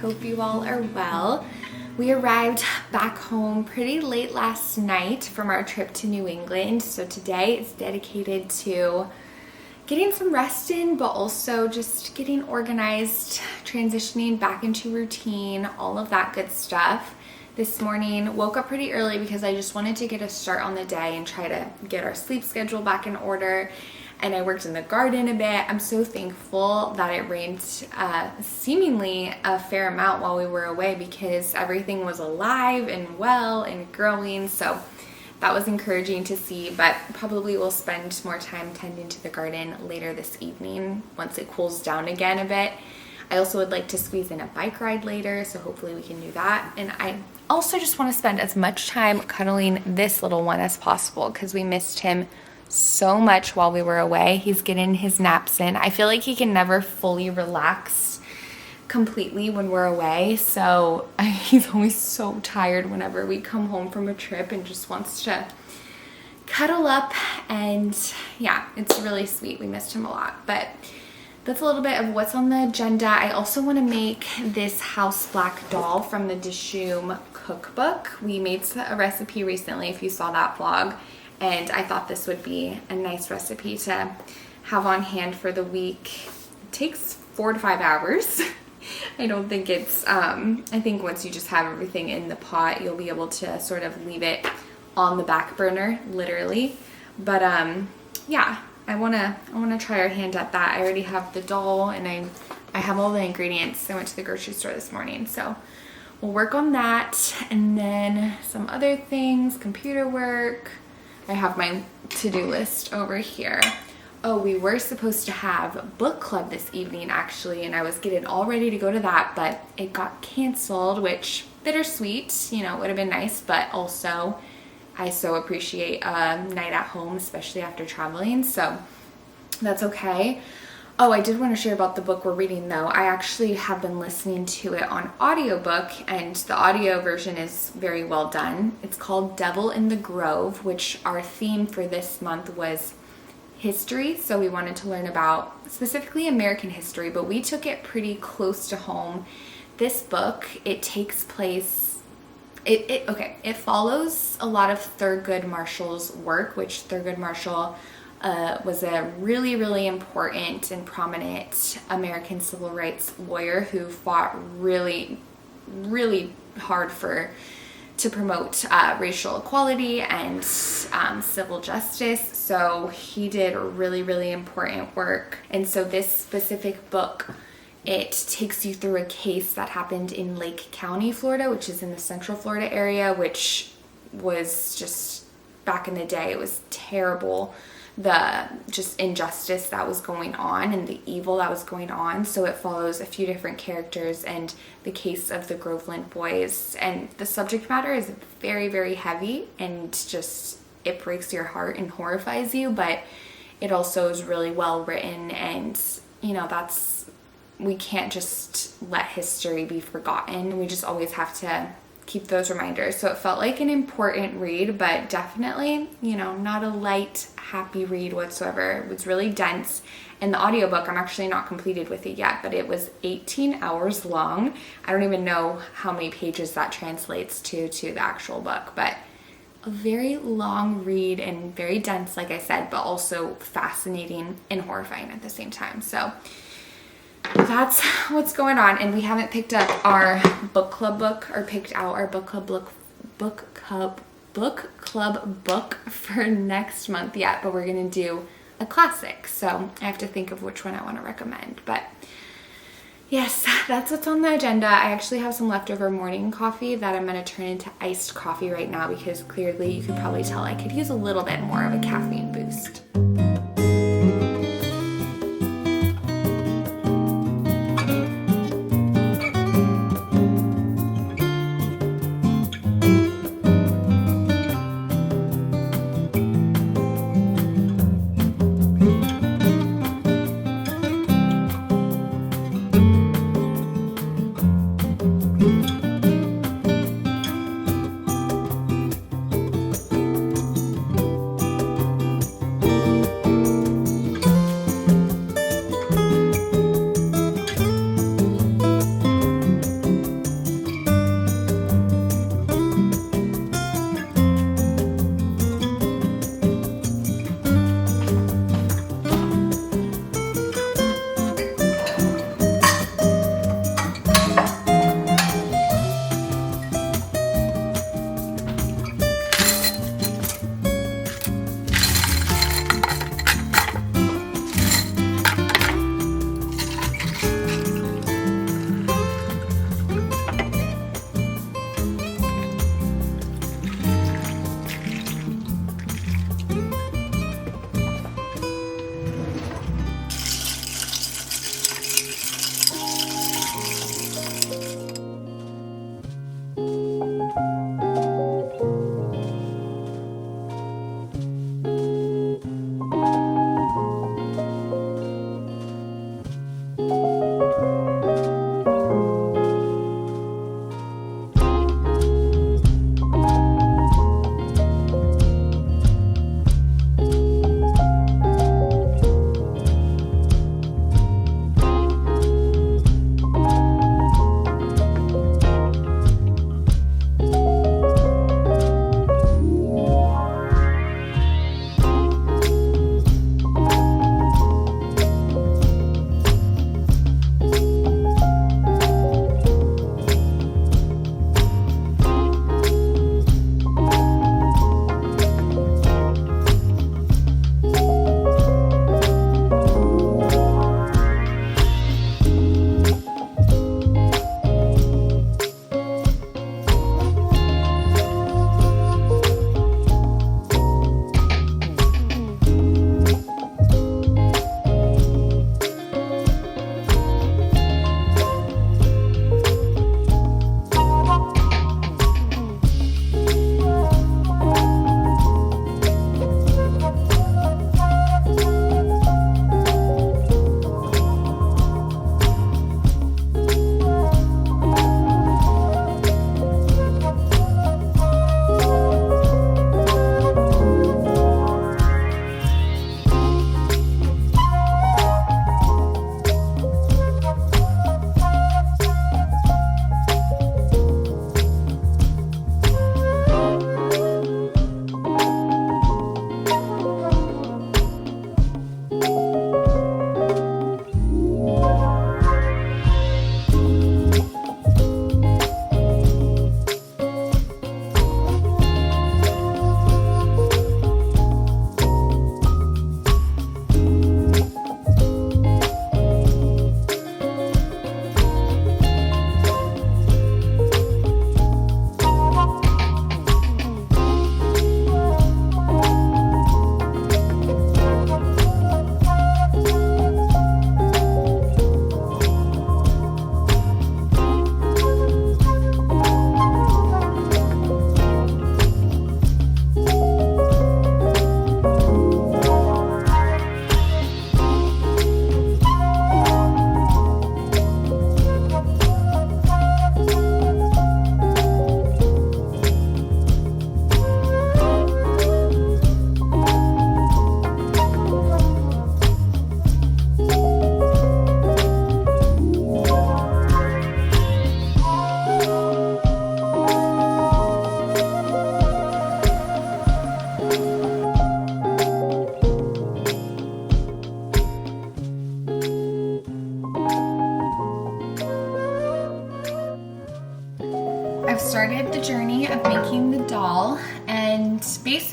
hope you all are well. We arrived back home pretty late last night from our trip to New England, so today is dedicated to getting some rest in, but also just getting organized, transitioning back into routine, all of that good stuff. This morning, woke up pretty early because I just wanted to get a start on the day and try to get our sleep schedule back in order. And I worked in the garden a bit. I'm so thankful that it rained seemingly a fair amount while we were away because everything was alive and well and growing. So that was encouraging to see, but probably we'll spend more time tending to the garden later this evening once it cools down again a bit. I also would like to squeeze in a bike ride later, so hopefully we can do that. And I also just want to spend as much time cuddling this little one as possible because we missed him so much while we were away. He's getting his naps in. I feel like he can never fully relax completely when we're away, so he's always so tired whenever we come home from a trip and just wants to cuddle up. And yeah, it's really sweet. We missed him a lot, but that's a little bit of what's on the agenda. I also want to make this house black doll from the Dishoom cookbook. We made a recipe recently, if you saw that vlog, and I thought this would be a nice recipe to have on hand for the week. It takes 4 to 5 hours. I don't think it's, I think once you just have everything in the pot, you'll be able to sort of leave it on the back burner, literally. But yeah, I wanna try our hand at that. I already have the doll and I have all the ingredients. I went to the grocery store this morning, so we'll work on that. And then some other things, computer work. I have my to-do list over here. Oh, we were supposed to have book club this evening actually, and I was getting all ready to go to that, but it got canceled, which bittersweet, you know, it would have been nice, but also I so appreciate a night at home, especially after traveling, so that's okay. Oh, I did want to share about the book we're reading though. I actually have been listening to it on audiobook, and the audio version is very well done. It's called Devil in the Grove, which our theme for this month was history, so we wanted to learn about specifically American history, but we took it pretty close to home. This book, it takes place, it follows a lot of Thurgood Marshall's work, which Thurgood Marshall was a really, really important and prominent American civil rights lawyer who fought really, really hard to promote racial equality and civil justice. So he did really, really important work. And so this specific book, it takes you through a case that happened in Lake County, Florida, which is in the Central Florida area, which was just, back in the day, it was terrible. The just injustice that was going on and the evil that was going on. So it follows a few different characters and the case of the Groveland boys. And the subject matter is very, very heavy and just, it breaks your heart and horrifies you, but it also is really well written. And, you know, we can't just let history be forgotten. We just always have to keep those reminders. So it felt like an important read, but definitely, you know, not a light, happy read whatsoever. It was really dense. And the audiobook, I'm actually not completed with it yet, but it was 18 hours long. I don't even know how many pages that translates to the actual book, but a very long read and very dense, like I said, but also fascinating and horrifying at the same time. So that's what's going on, and we haven't picked up our book club book or picked out our book club book for next month yet, but we're gonna do a classic, so I have to think of which one I want to recommend. But yes, that's what's on the agenda. I actually have some leftover morning coffee that I'm gonna turn into iced coffee right now because clearly you could probably tell I could use a little bit more of a caffeine boost.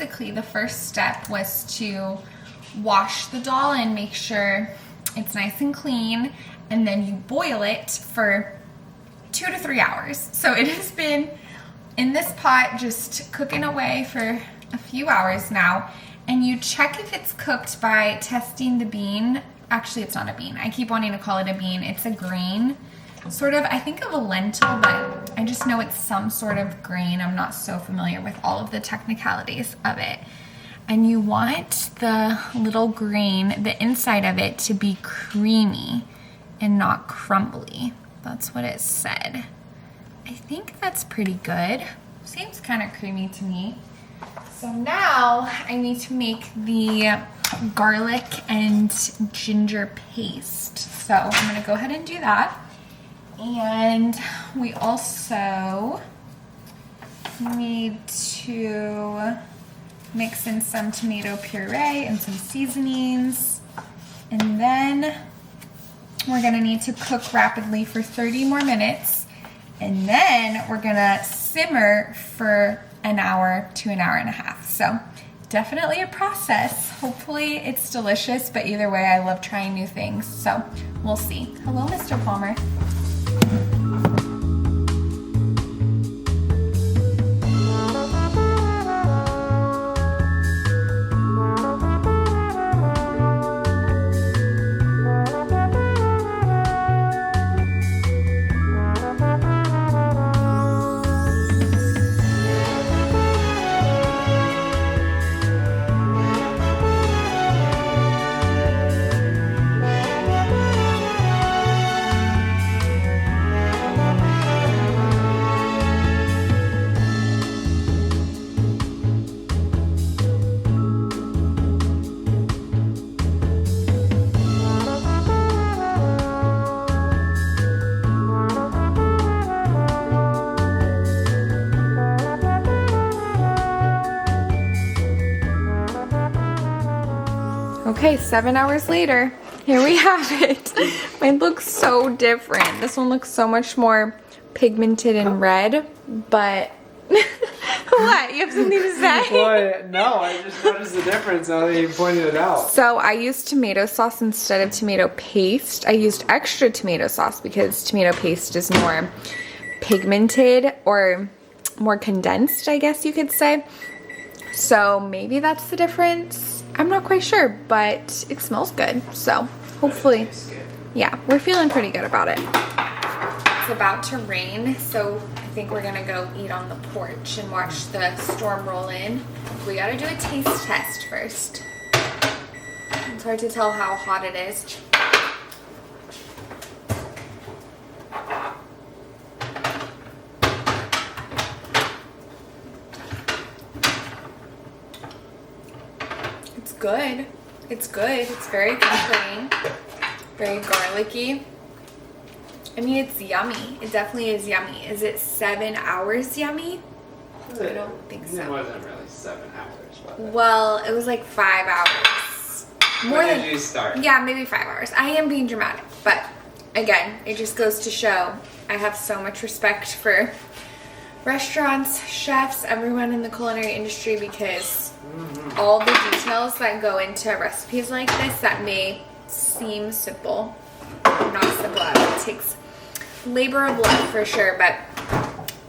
basically the first step was to wash the dal and make sure it's nice and clean, and then you boil it for 2 to 3 hours. So it has been in this pot just cooking away for a few hours now, and you check if it's cooked by testing the bean. Actually, it's not a bean. I keep wanting to call it a bean. It's a grain, sort of. I think of a lentil, but I just know it's some sort of grain. I'm not so familiar with all of the technicalities of it. And you want the little grain, the inside of it, to be creamy and not crumbly. That's what it said. I think that's pretty good. Seems kind of creamy to me. So now I need to make the garlic and ginger paste. So I'm gonna go ahead and do that. And we also need to mix in some tomato puree and some seasonings. And then we're gonna need to cook rapidly for 30 more minutes. And then we're gonna simmer for an hour to an hour and a half. So definitely a process. Hopefully it's delicious, but either way, I love trying new things. So we'll see. Hello, Mr. Palmer. Okay, 7 hours later, here we have it. Mine looks so different. This one looks so much more pigmented and red, but what? You have something to say? Well, no, I just noticed the difference now that you pointed it out. So I used tomato sauce instead of tomato paste. I used extra tomato sauce because tomato paste is more pigmented or more condensed, I guess you could say. So maybe that's the difference. I'm not quite sure, but it smells good. So hopefully, yeah, we're feeling pretty good about it. It's about to rain, so I think we're gonna go eat on the porch and watch the storm roll in. We gotta do a taste test first. It's hard to tell how hot it is. It's good. It's good. It's very comforting. Very garlicky. I mean, it's yummy. It definitely is yummy. Is it 7 hours yummy? I don't think so. It wasn't really 7 hours. Well, it was like 5 hours. When did you start? Yeah, maybe 5 hours. I am being dramatic, but again, it just goes to show I have so much respect for restaurants, chefs, everyone in the culinary industry, because all the details that go into recipes like this that may seem simple, not simple at all. It takes labor of love for sure, but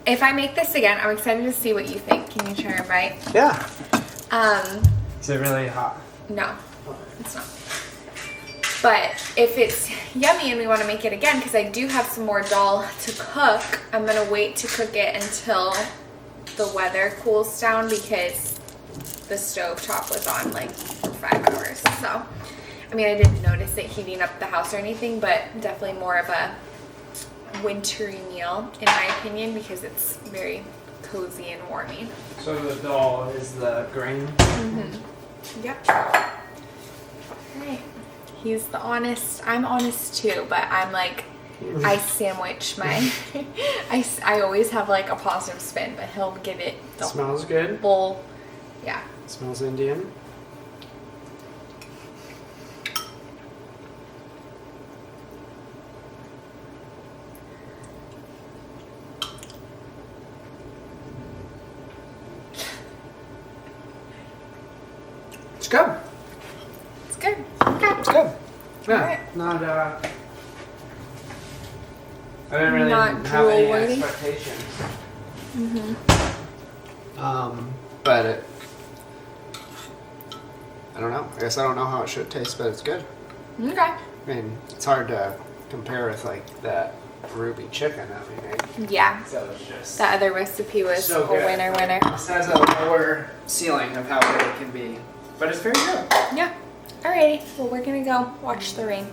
if I make this again, I'm excited to see what you think. Can you try a bite? Yeah. Is it really hot? No, it's not. But if it's yummy and we want to make it again, because I do have some more dal to cook, I'm going to wait to cook it until the weather cools down, because the stove top was on like for 5 hours. So, I mean, I didn't notice it heating up the house or anything, but definitely more of a wintry meal in my opinion, because it's very cozy and warming. So the dal is the grain? Mm-hmm. Yep. All right. He's the honest. I'm honest too, but I'm like, I sandwich my, I always have like a positive spin, but he'll give it the Smells good. full, yeah. Smells Indian. good. It's good. Okay. It's good. Yeah. Alright. Not I didn't really Not have any drool-worthy? expectations. Mm-hmm. But I don't know. I guess I don't know how it should taste, but it's good. Okay. I mean, it's hard to compare with like that ruby chicken that we made. Yeah. So it's just The other recipe was so a good. winner. This has a lower ceiling of how good it can be, but it's very good. Yeah. Alrighty. Well, we're gonna go watch the rain.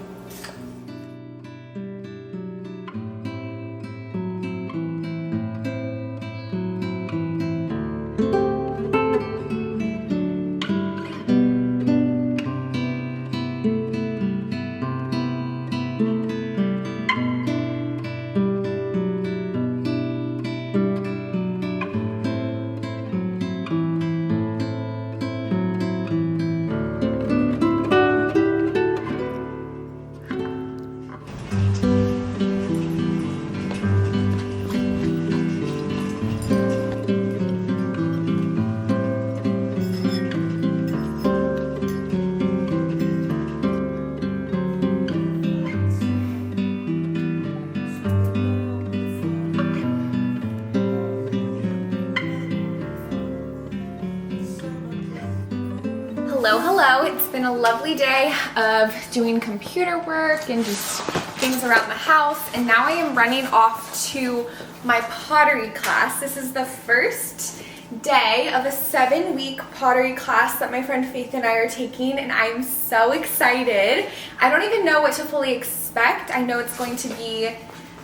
Hello. It's been a lovely day of doing computer work and just things around the house, and now I am running off to my pottery class. This is the first day of a 7-week pottery class that my friend Faith and I are taking, and I'm so excited. I don't even know what to fully expect. I know it's going to be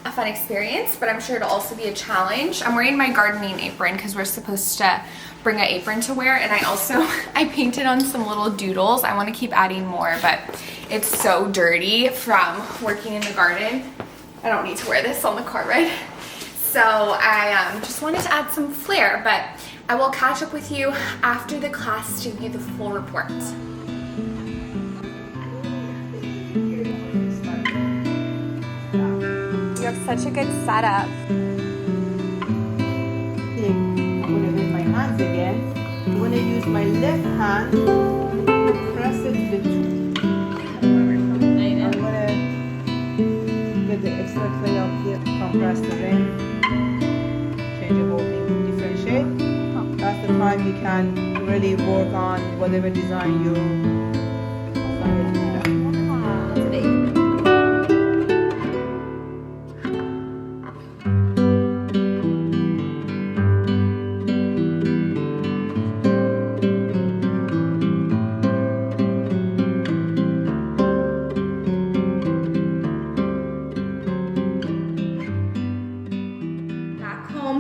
a fun experience, but I'm sure it'll also be a challenge. I'm wearing my gardening apron because we're supposed to bring an apron to wear, and I painted on some little doodles. I want to keep adding more, but it's so dirty from working in the garden. I don't need to wear this on the car ride. So I just wanted to add some flair, but I will catch up with you after the class to give you the full report. You have such a good setup. I'm going to use my hands again. I'm going to use my left hand, press it to the tube. I'm going to get the extra clay up here, compress the rim, change the whole thing to different shape. That's the time you can really work on whatever design you decide to do that.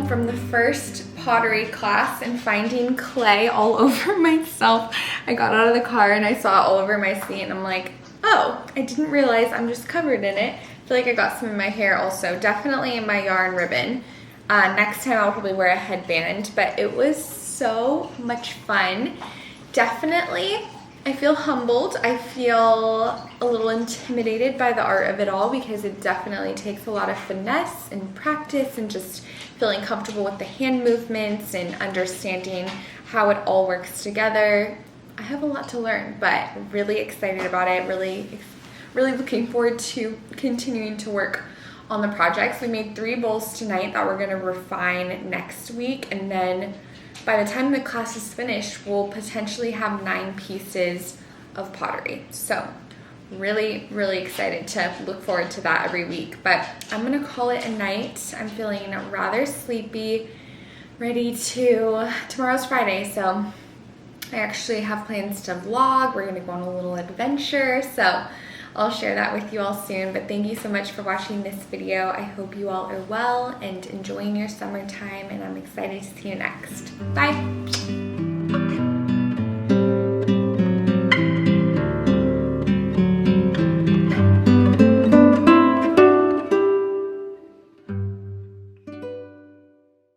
From the first pottery class and finding clay all over myself. I got out of the car and I saw it all over my seat, and I'm like, oh, I didn't realize I'm just covered in it. I feel like I got some in my hair also, definitely in my yarn ribbon. Next time I'll probably wear a headband, but it was so much fun. Definitely, I feel humbled. I feel a little intimidated by the art of it all because it definitely takes a lot of finesse and practice and just feeling comfortable with the hand movements and understanding how it all works together. I have a lot to learn, but really excited about it. Really looking forward to continuing to work on the projects. We made 3 bowls tonight that we're gonna refine next week, and then by the time the class is finished, we'll potentially have 9 pieces of pottery. So really excited to look forward to that every week, but I'm gonna call it a night. I'm feeling rather sleepy, tomorrow's Friday, so I actually have plans to vlog. We're gonna go on a little adventure, so I'll share that with you all soon. But thank you so much for watching this video. I hope you all are well and enjoying your summertime, and I'm excited to see you next. Bye.